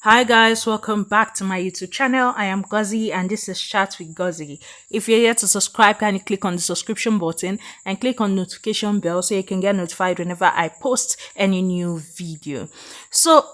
Hi guys, welcome back to my YouTube channel. I am Gozi and this is Chat with Gozi. If you're here to subscribe, can you click on the subscription button and click on notification bell so you can get notified whenever I post any new video. So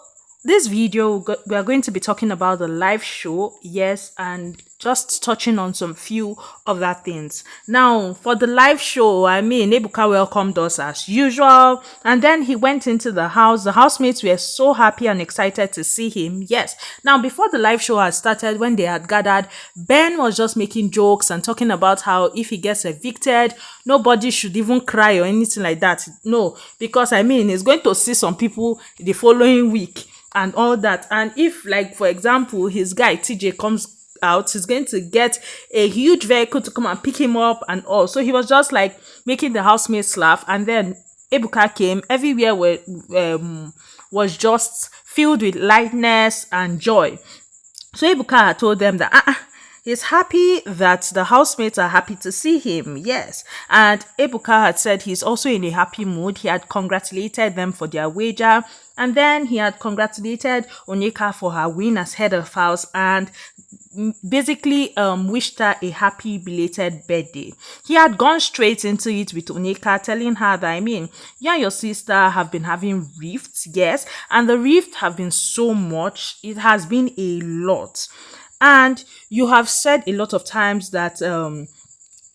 this video we are going to be talking about the live show, yes, and just touching on some few other things. Now for the live show, Ebuka welcomed us as usual, and then he went into the house. The housemates were so happy and excited to see him. Yes. Now before the live show had started, when they had gathered, Ben was just making jokes and talking about how if he gets evicted, nobody should even cry or anything like that. No, because he's going to see some people the following week and all that. And if, like, for example, his guy TJ comes out, he's going to get a huge vehicle to come and pick him up and all. So he was just like making the housemates laugh. And then Ebuka came, everywhere was just filled with lightness and joy. So Ebuka had told them that he's happy that the housemates are happy to see him. Yes. And Ebuka had said he's also in a happy mood. He had congratulated them for their wager. And then he had congratulated Onyeka for her win as head of house and basically wished her a happy belated birthday. He had gone straight into it with Onyeka, telling her that you and your sister have been having rifts, yes, and the rift have been so much. It has been a lot. And you have said a lot of times that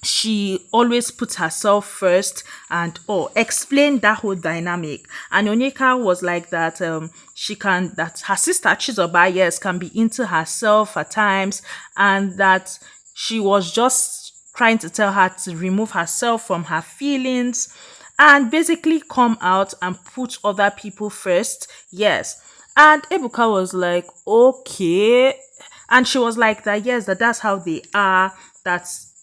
she always puts herself first and explain that whole dynamic. And Onyeka was like that that her sister Chizoba, yes, can be into herself at times, and that she was just trying to tell her to remove herself from her feelings and basically come out and put other people first. Yes. And Ebuka was like, okay. And she was like that, yes, that's how they are.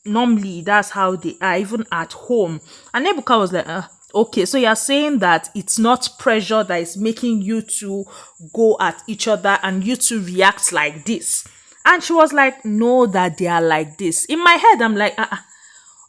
Normally that's how they are, even at home. And Ebuka was like, okay, so you're saying that it's not pressure that is making you to go at each other and you to react like this. And she was like, no, that they are like this. In my head, I'm like,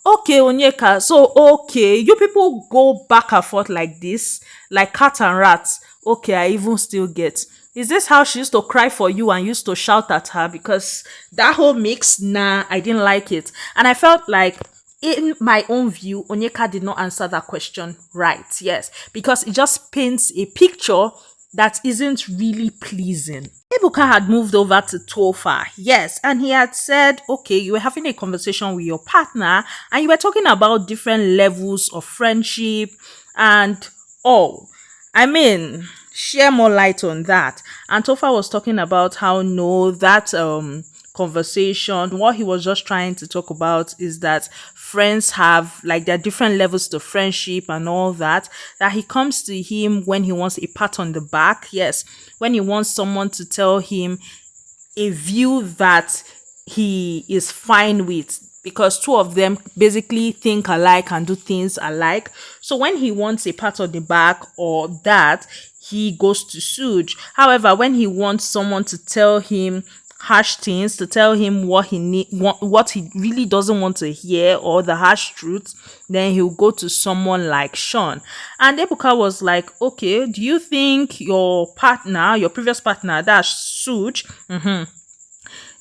okay, Onyeka, so okay, you people go back and forth like this, like cat and rats. Okay, I even still get. Is this how she used to cry for you and used to shout at her? Because that whole mix, nah, I didn't like it. And I felt like, in my own view, Onyeka did not answer that question right. Yes, because it just paints a picture that isn't really pleasing. Ebuka had moved over to Tofa, yes, and he had said, okay, you were having a conversation with your partner and you were talking about different levels of friendship and all. Share more light on that. And Tofa was talking about how no, that conversation, what he was just trying to talk about is that friends have, like, there are different levels to friendship and all that he comes to him when he wants a pat on the back, yes, when he wants someone to tell him a view that he is fine with, because two of them basically think alike and do things alike. So when he wants a pat on the back or that, he goes to Suj. However, when he wants someone to tell him harsh things, to tell him what what he really doesn't want to hear, or the harsh truth, then he'll go to someone like Sean. And Ebuka was like, okay, do you think your partner, your previous partner, that's Suj,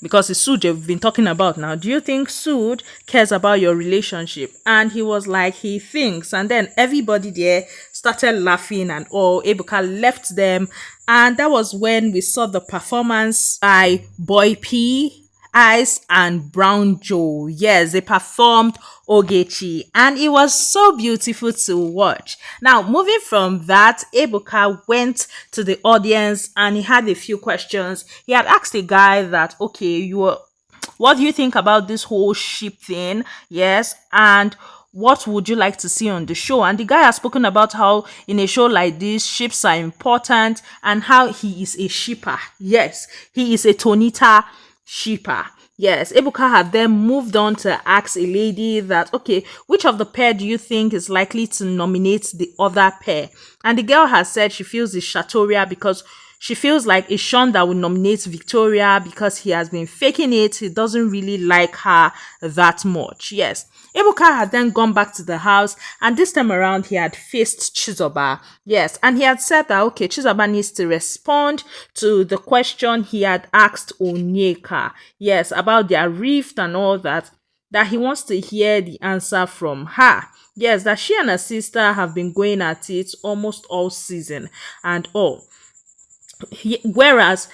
because it's Suj we've been talking about now, do you think Suj cares about your relationship? And he was like, he thinks. And then everybody there started laughing and all. Ebuka left them. And that was when we saw the performance by Boy P, Ice, and Brown Joe. Yes, they performed Ogechi, and it was so beautiful to watch. Now, moving from that, Ebuka went to the audience and he had a few questions. He had asked the guy that, okay, what do you think about this whole ship thing? Yes, and what would you like to see on the show? And the guy has spoken about how in a show like this, ships are important and how he is a shipper. Yes, he is a Tonita shipper. Yes, Ebuka had then moved on to ask a lady that, okay, which of the pair do you think is likely to nominate the other pair? And the girl has said she feels it's Shatoria because she feels like it's Sean that will nominate Victoria because he has been faking it. He doesn't really like her that much. Yes. Ebuka had then gone back to the house, and this time around he had faced Chizoba. Yes, and he had said that okay, Chizoba needs to respond to the question he had asked Onyeka. Yes, about their rift and all that. That he wants to hear the answer from her. Yes, that she and her sister have been going at it almost all season and all. Whereas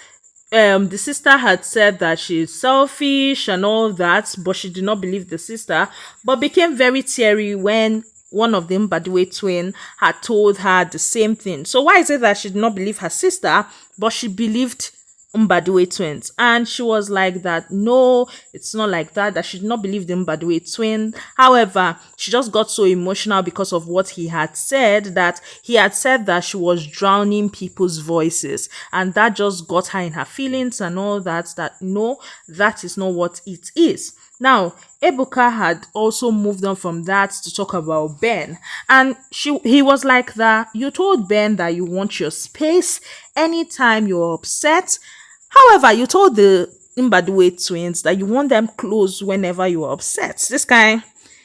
the sister had said that she's selfish and all that, but she did not believe the sister, but became very teary when one of them, Mbadiwe twin, had told her the same thing. So why is it that she did not believe her sister, but she believed Mbadiwe twins? And she was like that, no, it's not like that, that she did not believe the Mbadiwe twin. However, she just got so emotional because of what he had said, that he had said that she was drowning people's voices, and that just got her in her feelings and all that, that no, that is not what it is. Now, Ebuka had also moved on from that to talk about Ben. And he was like that, you told Ben that you want your space anytime you're upset. However, you told the Mbadiwe twins that you want them close whenever you are upset. This guy,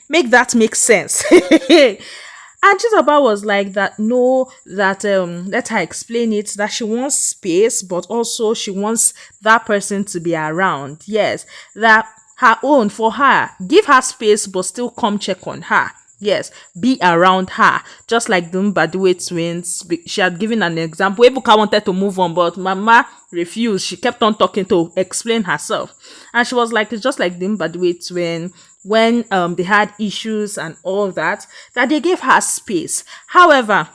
make that make sense. And Chizoba was like that, no, that let her explain it, that she wants space, but also she wants that person to be around. Yes, that her own for her, give her space, but still come check on her. Yes, be around her. Just like the Mbadiwe twins. She had given an example. Ebuka wanted to move on, but Mama refused. She kept on talking to explain herself. And she was like, it's just like the Mbadiwe twin when they had issues and all that they gave her space. However,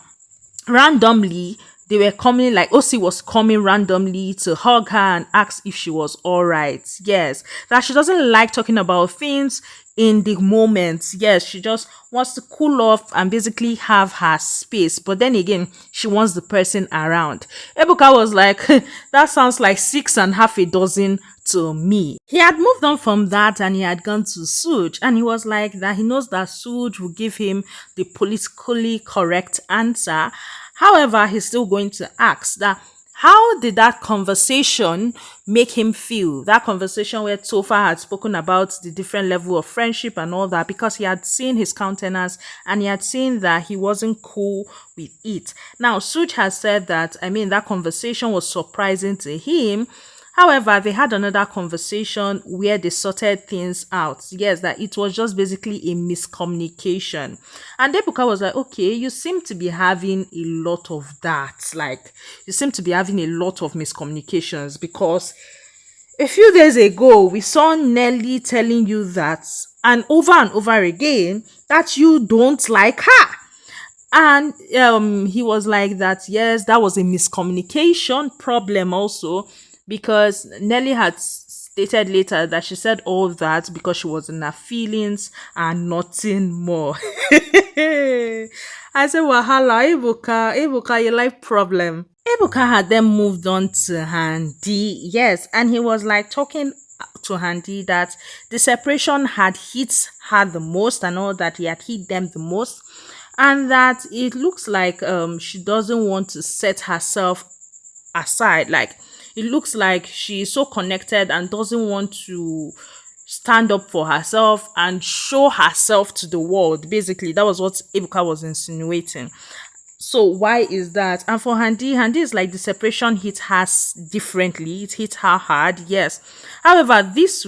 randomly, they were coming, like Osi was coming randomly to hug her and ask if she was all right. Yes, that she doesn't like talking about things in the moment. Yes, she just wants to cool off and basically have her space. But then again, she wants the person around. Ebuka was like, that sounds like 6 and half a dozen to me. He had moved on from that and he had gone to Suj, and he was like that he knows that Suj will give him the politically correct answer. However, he's still going to ask that how did that conversation make him feel? That conversation where Tofa had spoken about the different level of friendship and all that, because he had seen his countenance and he had seen that he wasn't cool with it. Now, Suj has said that, that conversation was surprising to him. However, they had another conversation where they sorted things out. Yes, that it was just basically a miscommunication. And Ebuka was like, okay, you seem to be having a lot of that. Like, you seem to be having a lot of miscommunications, because a few days ago, we saw Nelly telling you that, and over again, that you don't like her. And he was like that, yes, that was a miscommunication problem also, because Nelly had stated later that she said all that because she was in her feelings and nothing more. I said, wahala, Ebuka, your life problem. Ebuka had then moved on to Handy, yes, and he was like talking to Handy that the separation had hit her the most and all that, he had hit them the most, and that it looks like she doesn't want to set herself aside. Like, it looks like she's so connected and doesn't want to stand up for herself and show herself to the world. Basically, that was what Ebuka was insinuating. So why is that? And for Handy is like the separation hit her differently. It hit her hard, yes. However, this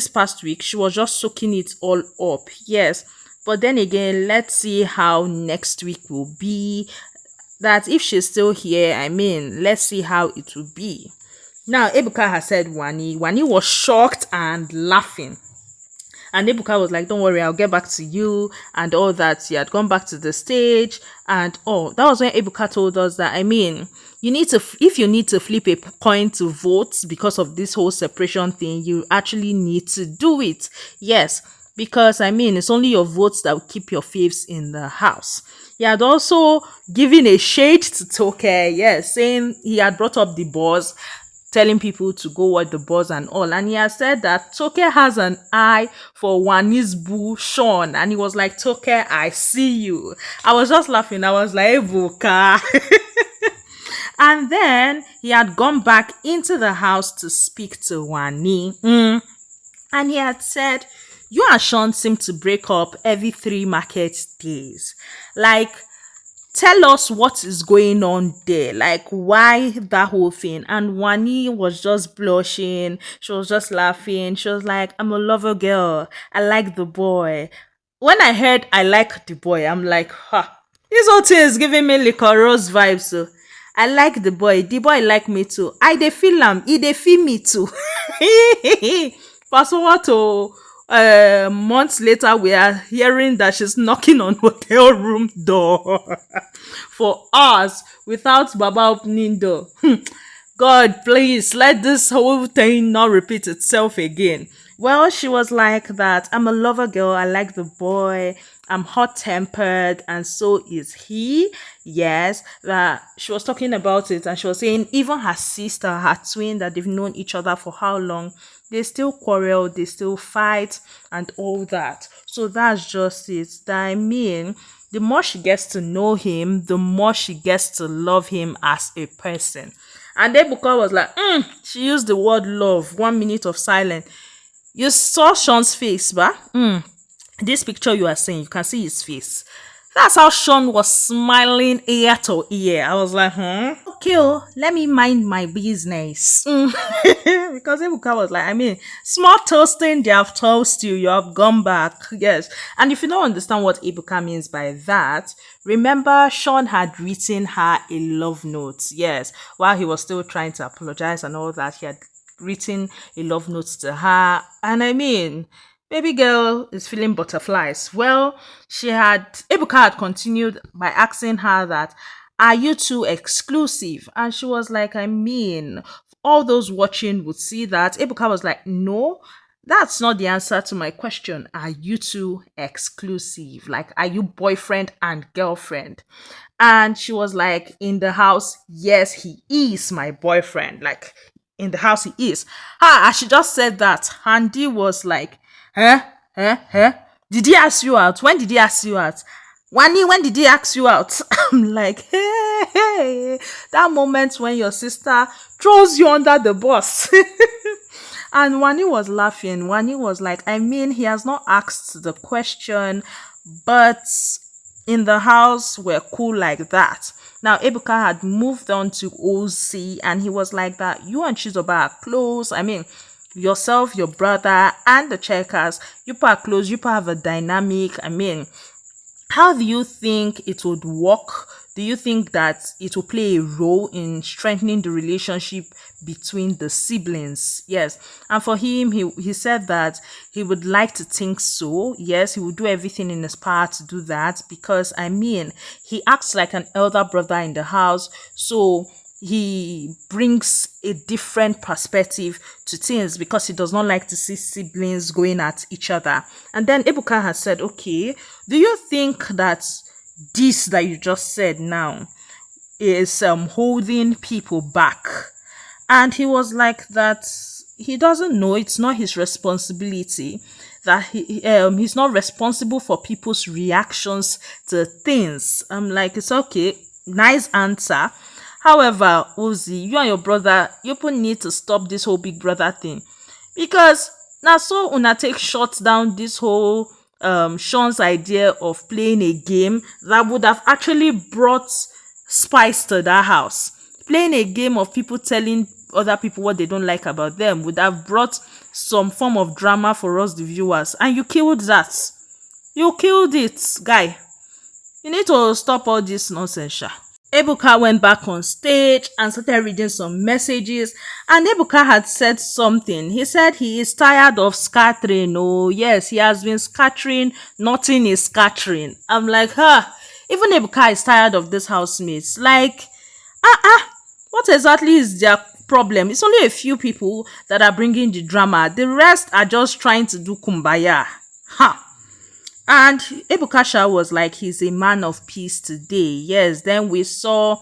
past week, she was just soaking it all up, yes. But then again, let's see how next week will be. That if she's still here, let's see how it will be. Now, Ebuka has said Wani. Wani was shocked and laughing. And Ebuka was like, don't worry, I'll get back to you and all that. He had gone back to the stage and all. That was when Ebuka told us that, you need to, if you need to flip a coin to vote because of this whole separation thing, you actually need to do it. Yes, because, it's only your votes that will keep your faves in the house. He had also given a shade to Toke, yes, saying he had brought up the boss, telling people to go watch the boss and all. And he has said that Toke has an eye for Wani's boo, Sean. And he was like, Toke, I see you. I was just laughing. I was like, Ebuka. And then he had gone back into the house to speak to Wani. And he had said, "You and Sean seem to break up every 3 market days. Like, tell us what is going on there. Like, why that whole thing?" And Wani was just blushing. She was just laughing. She was like, "I'm a lover girl. I like the boy." When I heard I like the boy, I'm like, ha, this whole thing is giving me Rose vibes. So I like the boy like me too. I dey feel am, he dey feel me too. Fast forward to months later, we are hearing that she's knocking on hotel room door for hours without Baba opening door. God, please let this whole thing not repeat itself again. Well, she was like that. "I'm a lover girl. I like the boy. I'm hot tempered, and so is he." Yes, that she was talking about it, and she was saying even her sister, her twin, that they've known each other for how long, they still quarrel, they still fight, and all that. So that's just it. I mean, the more she gets to know him, the more she gets to love him as a person. And Ebuka was like, she used the word love. 1 minute of silence. You saw Sean's face, but this picture you are seeing, you can see his face. That's how Sean was smiling ear to ear. I was like, okay, oh, let me mind my business. Because Ebuka was like, I mean, small toasting, they have toast you, you have gone back. Yes. And if you don't understand what Ebuka means by that, remember Sean had written her a love note. Yes. While he was still trying to apologize and all that, he had written a love note to her. And I mean, baby girl is feeling butterflies. Well, Ebuka had continued by asking her that, "Are you two exclusive?" And she was like, I mean, all those watching would see that. Ebuka was like, "No, that's not the answer to my question. Are you two exclusive? Like, are you boyfriend and girlfriend?" And she was like, "In the house, yes, he is my boyfriend. Like, in the house, he is." As she just said that, Handy was like, "Huh? Huh? Huh? Did he ask you out? When did he ask you out? Wani, when did he ask you out?" I'm like, hey, that moment when your sister throws you under the bus. And Wani was laughing. Wani was like, I mean, he has not asked the question, but in the house, we're cool like that. Now, Ebuka had moved on to OC, and he was like that. You and Chizoba are close. I mean, yourself, your brother, and the checkers, you are close. You have a dynamic. I mean, how do you think it would work? Do you think that it will play a role in strengthening the relationship between the siblings? Yes. And for him, he said that he would like to think so. Yes, he would do everything in his power to do that because, I mean, he acts like an elder brother in the house. So he brings a different perspective to things because he does not like to see siblings going at each other. And then Ebuka has said, okay, do you think that this that you just said now is holding people back? And he was like that he doesn't know, it's not his responsibility, that he's not responsible for people's reactions to things. I'm like, it's okay, nice answer. However, Uzi, you and your brother, you need to stop this whole big brother thing. Because now so una take shut down this whole Sean's idea of playing a game that would have actually brought spice to that house. Playing a game of people telling other people what they don't like about them would have brought some form of drama for us, the viewers. And you killed that. You killed it, guy. You need to stop all this nonsense, sha. Ebuka went back on stage and started reading some messages, and Ebuka had said something. He said he is tired of scattering. Oh yes, he has been scattering, nothing is scattering. I'm like, even Ebuka is tired of these housemates. Like, what exactly is their problem? It's only a few people that are bringing the drama. The rest are just trying to do kumbaya. And Ebuka Sha was like, he's a man of peace today. Yes, then we saw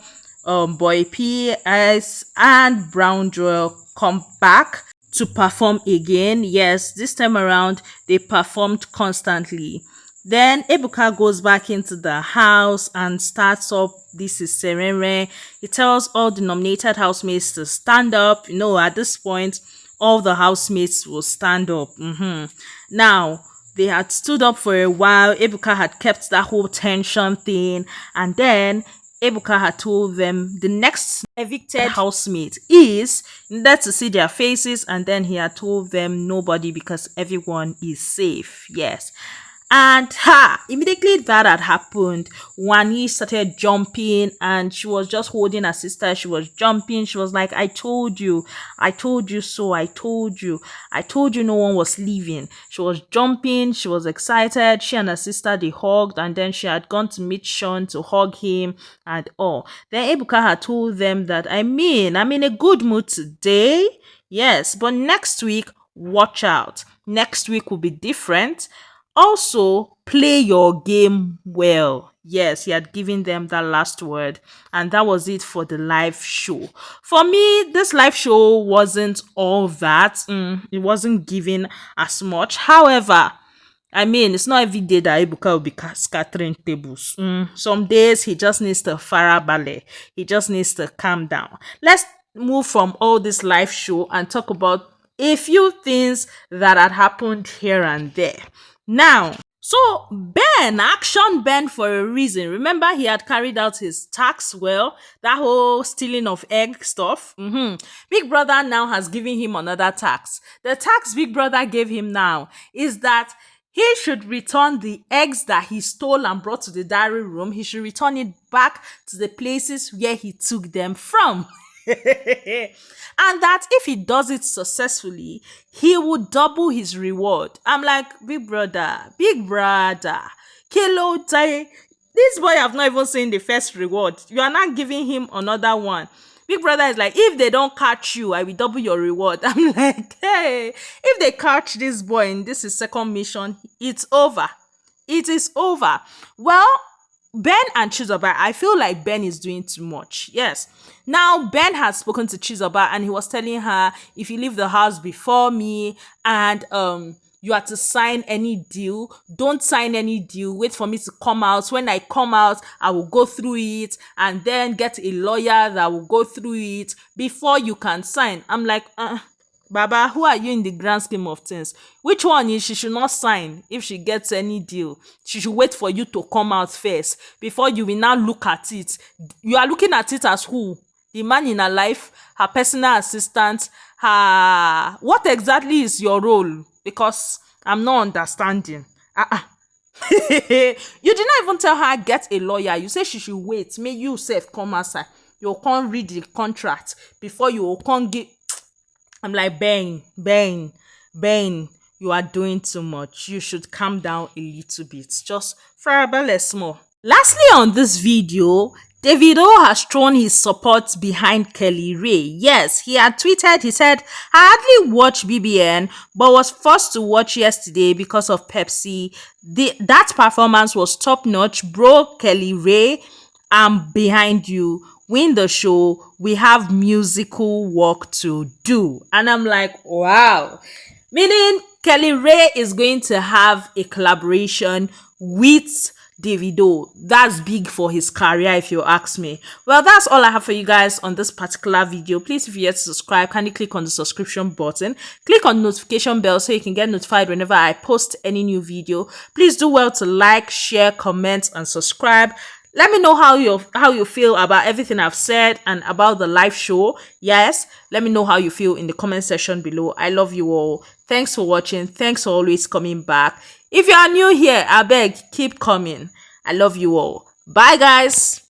Boy PS and Brown Joel come back to perform again. Yes, this time around they performed constantly. Then Ebuka goes back into the house and starts up. This is Serene. He tells all the nominated housemates to stand up. At this point, all the housemates will stand up. Now, they had stood up for a while. Ebuka had kept that whole tension thing. And then Ebuka had told them the next evicted housemate is there to see their faces. And then he had told them nobody because everyone is safe. Yes. And immediately that had happened, Wani started jumping and she was just holding her sister. She was jumping. She was like, I told you so. I told you no one was leaving. She was jumping. She was excited. She and her sister, they hugged, and then she had gone to meet Sean to hug him and all. Then Ebuka had told them that, I'm in a good mood today. Yes, but next week, watch out. Next week will be different. Also, play your game well. Yes, he had given them that last word, and that was it for the live show. For me, this live show wasn't all that. It wasn't giving as much. However, it's not every day that Ebuka will be scattering tables. Some days he just needs to farabale. He just needs to calm down. Let's move from all this live show and talk about a few things that had happened here and there. Now, so Ben, action Ben for a reason. Remember, he had carried out his tax well, that whole stealing of egg stuff. Big Brother now has given him another tax. The tax Big Brother gave him now is that he should return the eggs that he stole and brought to the diary room. He should return it back to the places where he took them from. And that if he does it successfully, he will double his reward. I'm like, big brother, Kilo Tai. This boy have not even seen the first reward. You are not giving him another one. Big brother is like, if they don't catch you, I will double your reward. I'm like, hey, if they catch this boy in this is second mission, it's over. It is over. Well, Ben and Chizoba, I feel like Ben is doing too much. Yes. Now, Ben has spoken to Chizoba and he was telling her, if you leave the house before me and you are to sign any deal, don't sign any deal. Wait for me to come out. When I come out, I will go through it and then get a lawyer that will go through it before you can sign. I'm like, Baba, who are you in the grand scheme of things? Which one is she should not sign if she gets any deal? She should wait for you to come out first before you will now look at it. You are looking at it as who? The man in her life, her personal assistant, her... What exactly is your role? Because I'm not understanding. You did not even tell her get a lawyer. You say she should wait. May you self come outside. You can't read the contract before you can't get... I'm like, Ben, you are doing too much. You should calm down a little bit. Just for a bit small. Lastly, on this video, Davido has thrown his support behind Kelly Ray. Yes, he had tweeted, he said, I hardly watch BBN, but was forced to watch yesterday because of Pepsi. That performance was top notch. Bro, Kelly Ray, I'm behind you. Win the show. We have musical work to do. And I'm like, wow. Meaning Kelly Ray is going to have a collaboration with Davido. That's big for his career, if you ask me. Well, that's all I have for you guys on this particular video. Please, if you're yet to subscribe, kindly click on the subscription button. Click on the notification bell so you can get notified whenever I post any new video. Please do well to like, share, comment, and subscribe. Let me know how you feel about everything I've said and about the live show. Yes, let me know how you feel in the comment section below. I love you all. Thanks for watching. Thanks for always coming back. If you are new here, I beg, keep coming. I love you all. Bye, guys.